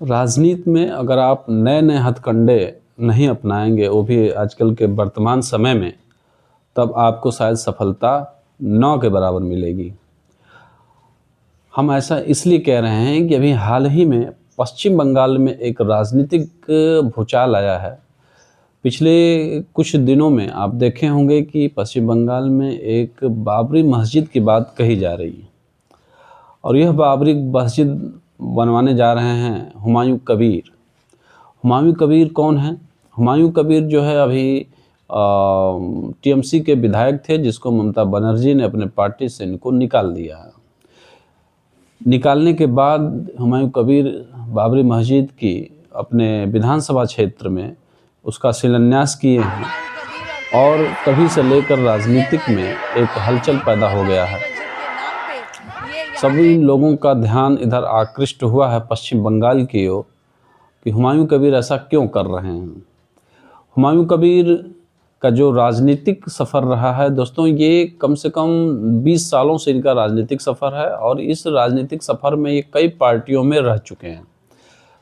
राजनीति में अगर आप नए नए हथकंडे नहीं अपनाएंगे, वो भी आजकल के वर्तमान समय में, तब आपको शायद सफलता न के बराबर मिलेगी। हम ऐसा इसलिए कह रहे हैं कि अभी हाल ही में पश्चिम बंगाल में एक राजनीतिक भूचाल आया है। पिछले कुछ दिनों में आप देखे होंगे कि पश्चिम बंगाल में एक बाबरी मस्जिद की बात कही जा रही है और यह बाबरी मस्जिद बनवाने जा रहे हैं हुमायूं कबीर। हुमायूं कबीर कौन है? हुमायूं कबीर जो है अभी टीएमसी के विधायक थे, जिसको ममता बनर्जी ने अपने पार्टी से इनको निकाल दिया है। निकालने के बाद हुमायूं कबीर बाबरी मस्जिद की अपने विधानसभा क्षेत्र में उसका शिलान्यास किए हैं और तभी से लेकर राजनीतिक में एक हलचल पैदा हो गया है। सभी लोगों का ध्यान इधर आकृष्ट हुआ है पश्चिम बंगाल की ओर कि हुमायूं कबीर ऐसा क्यों कर रहे हैं। हुमायूं कबीर का जो राजनीतिक सफ़र रहा है दोस्तों, ये कम से कम 20 सालों से इनका राजनीतिक सफ़र है और इस राजनीतिक सफ़र में ये कई पार्टियों में रह चुके हैं।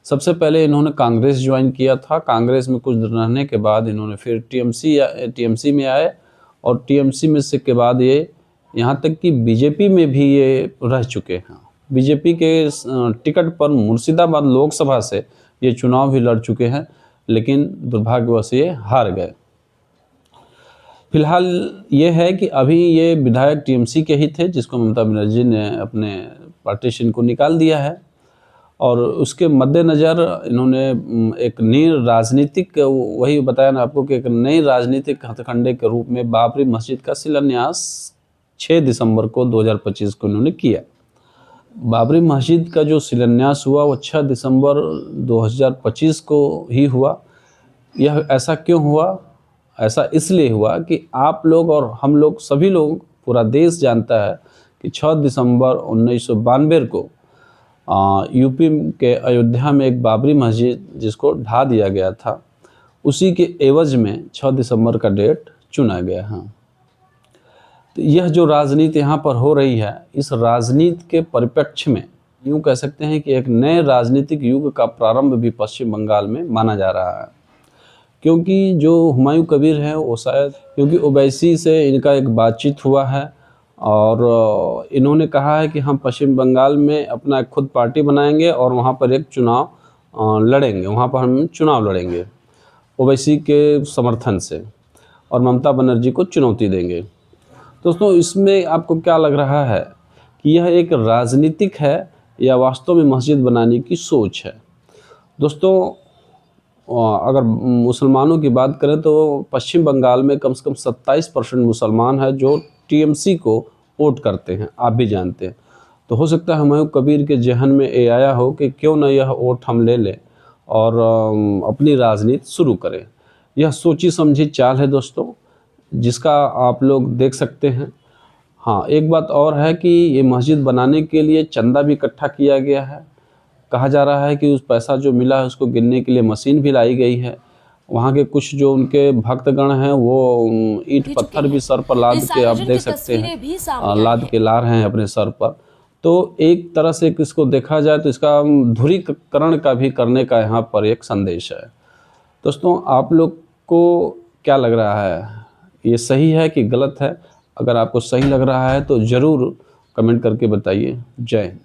सबसे पहले इन्होंने कांग्रेस ज्वाइन किया था। कांग्रेस में कुछ दिन रहने के बाद इन्होंने फिर टीएमसी में आए और टीएमसी में से के बाद ये यहाँ तक कि बीजेपी में भी ये रह चुके हैं। बीजेपी के टिकट पर मुर्शिदाबाद लोकसभा से ये चुनाव भी लड़ चुके हैं, लेकिन दुर्भाग्यवश ये हार गए। फिलहाल ये है कि अभी ये विधायक टीएमसी के ही थे, जिसको ममता बनर्जी ने अपने पार्टी से इनको निकाल दिया है और उसके मद्देनज़र इन्होंने एक नई राजनीतिक, वही बताया ना आपको कि एक नई राजनीतिक हथकंडे के रूप में बाबरी मस्जिद का शिलान्यास 6 दिसंबर को 2025 को इन्होंने किया। बाबरी मस्जिद का जो शिलान्यास हुआ वो 6 दिसंबर 2025 को ही हुआ। यह ऐसा क्यों हुआ? ऐसा इसलिए हुआ कि आप लोग और हम लोग, सभी लोग, पूरा देश जानता है कि 6 दिसंबर 1992 को यूपी के अयोध्या में एक बाबरी मस्जिद जिसको ढा दिया गया था, उसी के एवज में 6 दिसंबर का डेट चुना गया है। तो यह जो राजनीति यहाँ पर हो रही है, इस राजनीति के परिप्रेक्ष्य में यूँ कह सकते हैं कि एक नए राजनीतिक युग का प्रारंभ भी पश्चिम बंगाल में माना जा रहा है। क्योंकि जो हुमायूं कबीर हैं वो शायद, क्योंकि ओवैसी से इनका एक बातचीत हुआ है और इन्होंने कहा है कि हम पश्चिम बंगाल में अपना खुद पार्टी बनाएंगे और वहाँ पर एक चुनाव लड़ेंगे, वहाँ पर हम चुनाव लड़ेंगे ओवैसी के समर्थन से और ममता बनर्जी को चुनौती देंगे। दोस्तों, इसमें आपको क्या लग रहा है कि यह एक राजनीतिक है या वास्तव में मस्जिद बनाने की सोच है? दोस्तों, अगर मुसलमानों की बात करें तो पश्चिम बंगाल में कम से कम 27% मुसलमान है जो टीएमसी को वोट करते हैं, आप भी जानते हैं। तो हो सकता है हुमायूं कबीर के जहन में ये आया हो कि क्यों न यह वोट हम ले लें और अपनी राजनीति शुरू करें। यह सोची समझी चाल है दोस्तों, जिसका आप लोग देख सकते हैं। हाँ, एक बात और है कि ये मस्जिद बनाने के लिए चंदा भी इकट्ठा किया गया है। कहा जा रहा है कि उस पैसा जो मिला है उसको गिनने के लिए मशीन भी लाई गई है। वहाँ के कुछ जो उनके भक्तगण हैं वो ईंट पत्थर भी सर पर लाद के, आप देख सकते हैं, लाद के ला रहे हैं अपने सर पर। तो एक तरह से इसको देखा जाए तो इसका धुरीकरण का भी करने का यहाँ पर एक संदेश है। दोस्तों, आप लोग को क्या लग रहा है, ये सही है कि गलत है? अगर आपको सही लग रहा है तो ज़रूर कमेंट करके बताइए। जय हिंद।